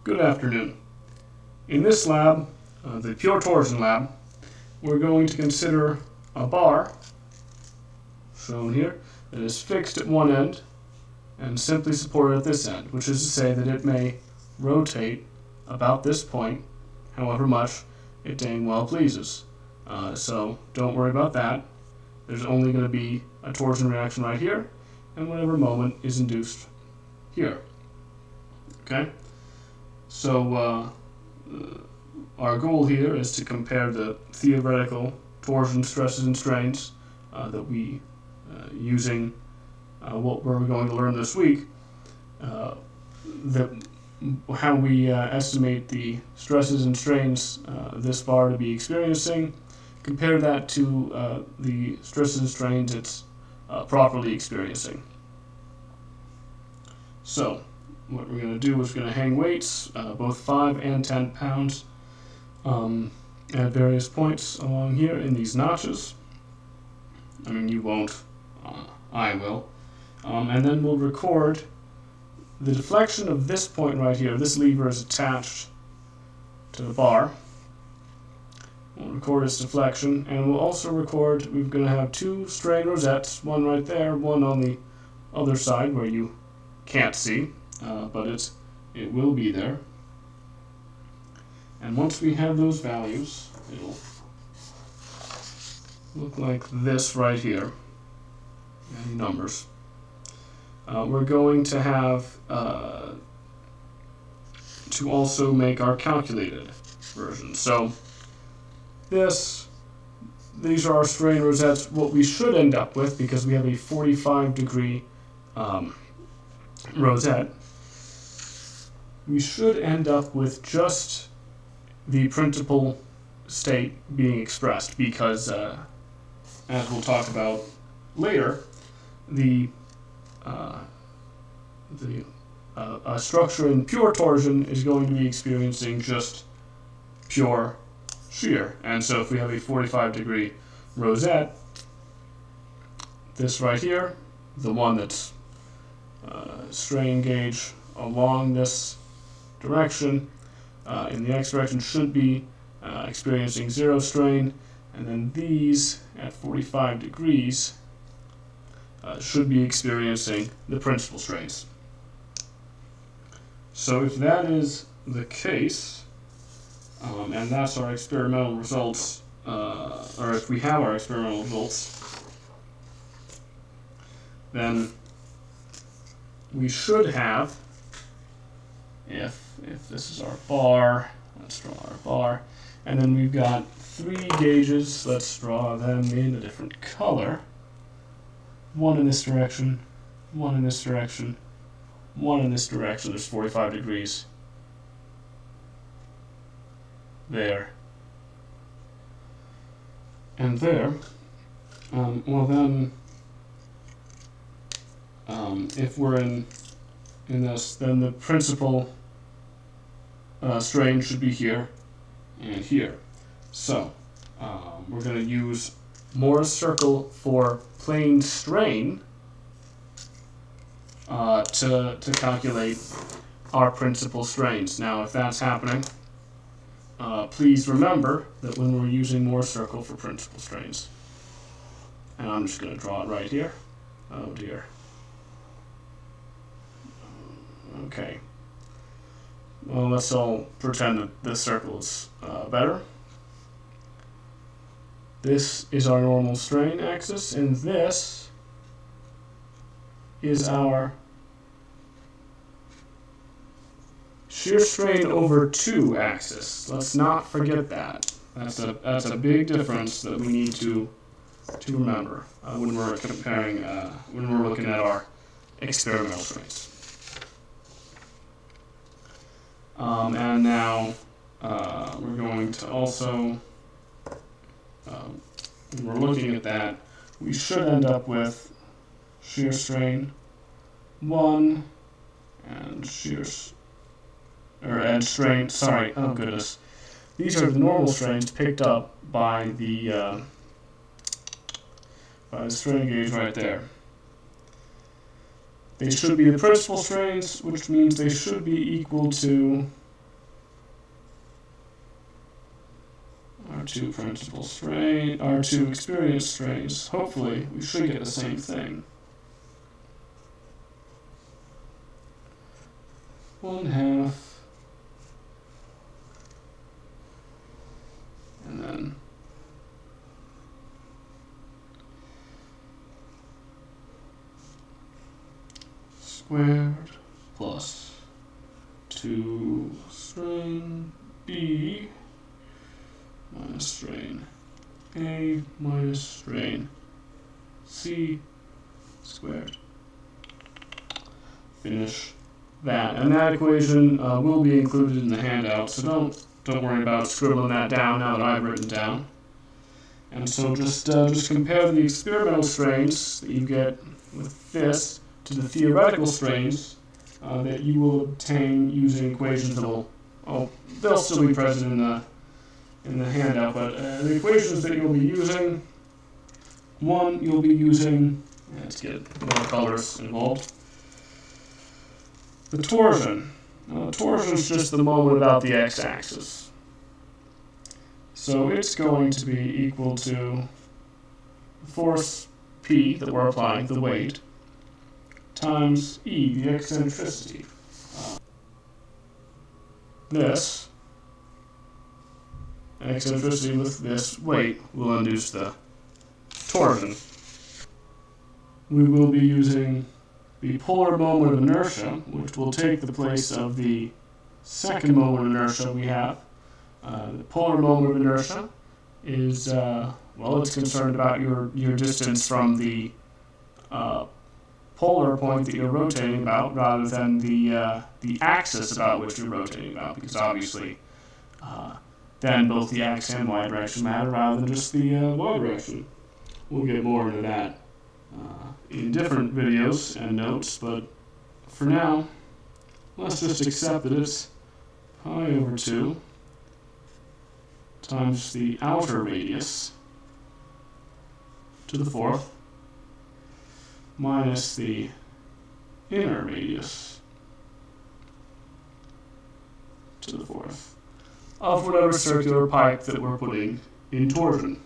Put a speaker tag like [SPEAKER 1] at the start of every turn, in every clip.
[SPEAKER 1] Good afternoon. In this lab, the Pure Torsion lab, we're going to consider a bar, shown here, that is fixed at one end and simply supported at this end, which is to say that it may rotate about this point, however much it dang well pleases. So don't worry about that. There's only going to be a torsion reaction right here, and whatever moment is induced here. Okay? So our goal here is to compare the theoretical torsion stresses and strains that we, using what we're going to learn this week, how we estimate the stresses and strains this bar to be experiencing, compare that to the stresses and strains it's properly experiencing. So what we're going to do is we're going to hang weights, both 5 and 10 pounds, at various points along here in these notches. I mean, you won't, I will. And then we'll record the deflection of this point right here. This lever is attached to the bar. We'll record its deflection, and we'll also record, we're going to have 2 strain rosettes, one right there, one on the other side where you can't see. But it will be there. And once we have those values, it'll look like this right here. Any numbers. We're going to have to also make our calculated version. So these are our strain rosettes. What we should end up with, because we have a 45-degree rosette, we should end up with just the principal state being expressed, because as we'll talk about later, a structure in pure torsion is going to be experiencing just pure shear. And so if we have a 45-degree rosette, this right here, the one that's strain gauge along this direction, in the x direction, should be experiencing 0 strain, and then these at 45 degrees should be experiencing the principal strains. So if that is the case, and that's our experimental results, or if we have our experimental results, then we should have, if this is our bar, let's draw our bar, and then we've got 3 gauges, let's draw them in a different color. One in this direction, one in this direction, one in this direction. There's 45 degrees. There. And there. Well then, if we're in this, then the principal strain should be here and here. So we're going to use Moore's circle for plane strain to calculate our principal strains. Now, if that's happening, please remember that when we're using Moore's circle for principal strains, and I'm just going to draw it right here. Oh dear. Okay. Well, let's all pretend that this circle is better. This is our normal strain axis, and this is our shear strain over 2 axis. Let's not forget that. That's a big difference that we need to remember when we're comparing, when we're looking at our experimental strains. And now we're going to also, when we're looking at that, we should end up with shear strain 1 and strain, sorry, oh goodness. These are the normal strains picked up by the strain gauge right there. They should be the principal strains, which means they should be equal to our two principal strain, our two experienced strains. Hopefully, we should get the same thing. 1/2, and then squared plus 2 strain B minus strain A minus strain C squared. Finish that, and that equation will be included in the handout, so don't worry about scribbling that down now that I've written down. And so just compare the experimental strains that you get with this to the theoretical strains that you will obtain using equations that they'll still be present in the handout, but the equations that you'll be using, you'll be using, let's get more colors involved. The torsion. Torsion is just the moment about the x-axis. So it's going to be equal to force P that we're applying, the weight, times E, the eccentricity. This eccentricity with this weight will induce the torsion. We will be using the polar moment of inertia, which will take the place of the second moment of inertia we have. The polar moment of inertia is, it's concerned about your distance from the polar point that you're rotating about rather than the axis about which you're rotating about, because obviously then both the x and y direction matter rather than just the y direction. We'll get more into that in different videos and notes, but for now, let's just accept that it's pi over 2 times the outer radius to the 4th minus the inner radius to the 4th of whatever circular pipe that we're putting in torsion.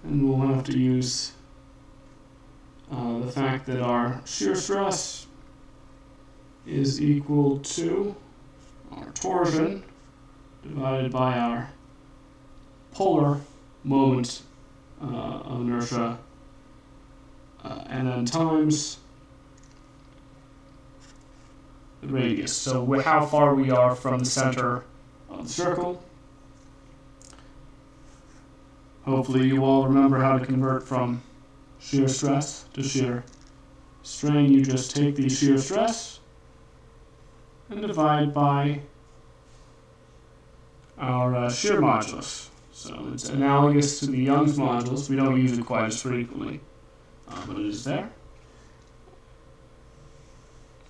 [SPEAKER 1] And we'll have to use the fact that our shear stress is equal to our torsion divided by our polar moment of inertia, and then times the radius. So how far we are from the center of the circle. Hopefully you all remember how to convert from shear stress to shear strain. You just take the shear stress and divide by our shear modulus. So it's analogous to the Young's modulus. We don't use it quite as frequently, but it is there.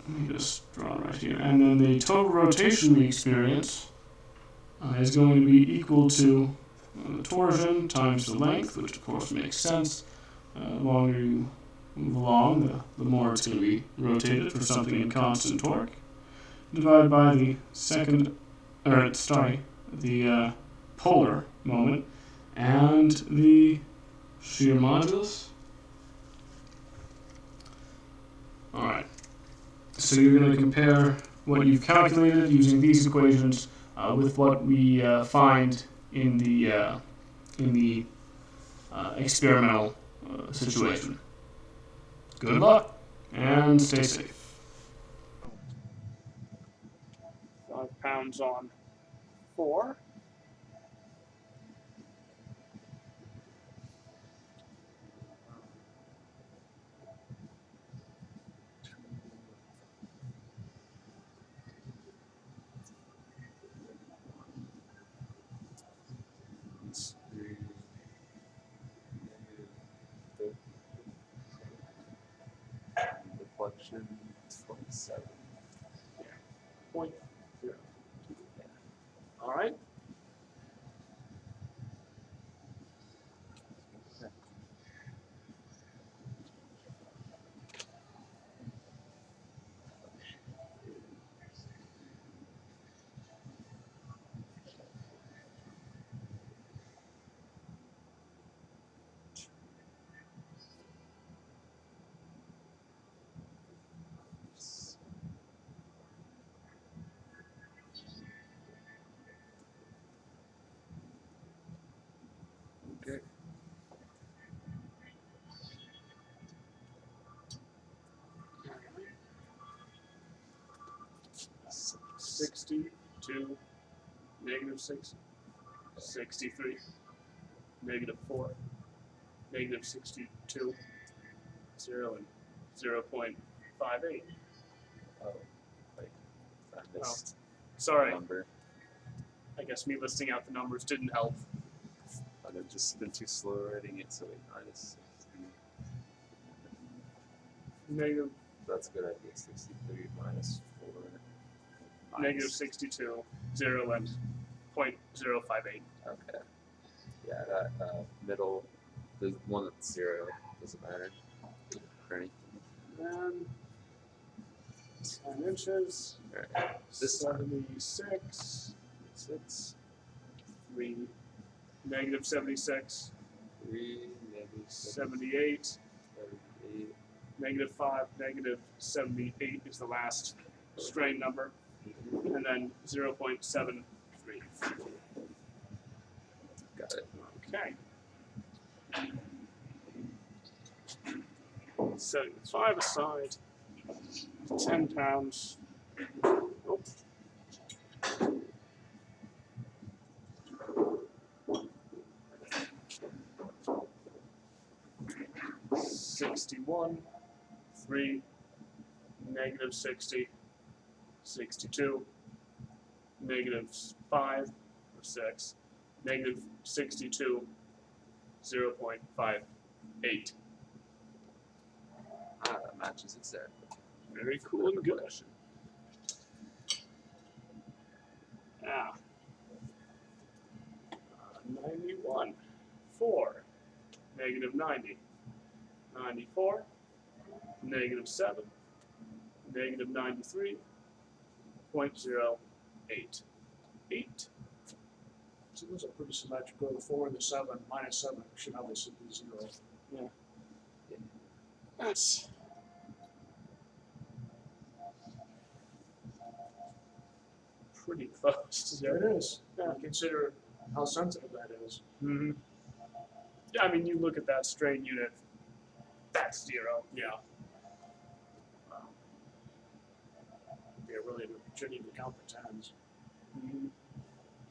[SPEAKER 1] Let me just draw it right here. And then the total rotation we experience is going to be equal to the torsion times the length, which of course makes sense. The longer you move along, the more it's going to be rotated for something in constant torque. Divided by the the polar moment and the shear modulus. Alright, so you're going to compare what you've calculated using these equations with what we find in the experimental situation. Good luck and stay safe. 5 pounds on 4.
[SPEAKER 2] Deflection 27.
[SPEAKER 1] Yeah. 0.0. All right. 62, negative 6, 63, negative 4, negative 62, 0, and 0.58.
[SPEAKER 2] Oh, wait. I missed
[SPEAKER 1] Sorry,
[SPEAKER 2] number.
[SPEAKER 1] I guess me listing out the numbers didn't help.
[SPEAKER 2] I've just been too slow writing it, so wait, minus 60.
[SPEAKER 1] Negative,
[SPEAKER 2] That's a good idea. 63 minus 4.
[SPEAKER 1] negative 62, 0, and 0.058.
[SPEAKER 2] Okay. Yeah, that middle, the one that's 0, doesn't matter for anything.
[SPEAKER 1] And 10 inches,
[SPEAKER 2] Alright, this time.
[SPEAKER 1] 76,
[SPEAKER 2] 6,
[SPEAKER 1] 3, negative 76,
[SPEAKER 2] 3, negative
[SPEAKER 1] 78,
[SPEAKER 2] 78.
[SPEAKER 1] negative 5, negative 78 is the last strain number, and then 0.73.
[SPEAKER 2] Got it.
[SPEAKER 1] Okay. 75 aside, 10 pounds. Nope. $61, 3, negative 60, 62, negative 5 or 6, negative 62, 0.58.
[SPEAKER 2] Ah, that matches exactly.
[SPEAKER 1] Very cool and good.
[SPEAKER 2] Question.
[SPEAKER 1] Now, 91, 4, negative 90, 94, negative 7, negative 93, 0.088. 8.
[SPEAKER 3] So those are pretty symmetrical. The 4 and the 7, minus 7 should obviously be 0.
[SPEAKER 1] Yeah. That's pretty close.
[SPEAKER 3] There it is.
[SPEAKER 1] Yeah.
[SPEAKER 3] And consider how sensitive that is.
[SPEAKER 1] Mm-hmm. Yeah, I mean, you look at that strain unit, that's 0.
[SPEAKER 3] Yeah. Yeah, really, you shouldn't even count the 10s.
[SPEAKER 1] Mm-hmm.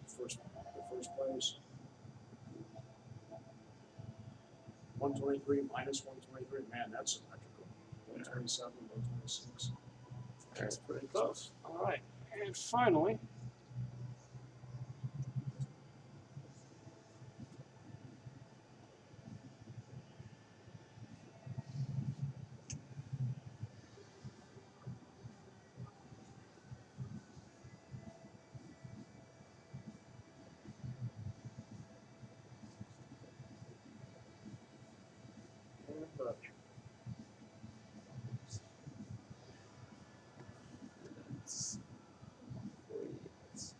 [SPEAKER 3] The first place. 123 minus 123, man, that's symmetrical. 127, 126.
[SPEAKER 1] That's pretty close. All right. And finally,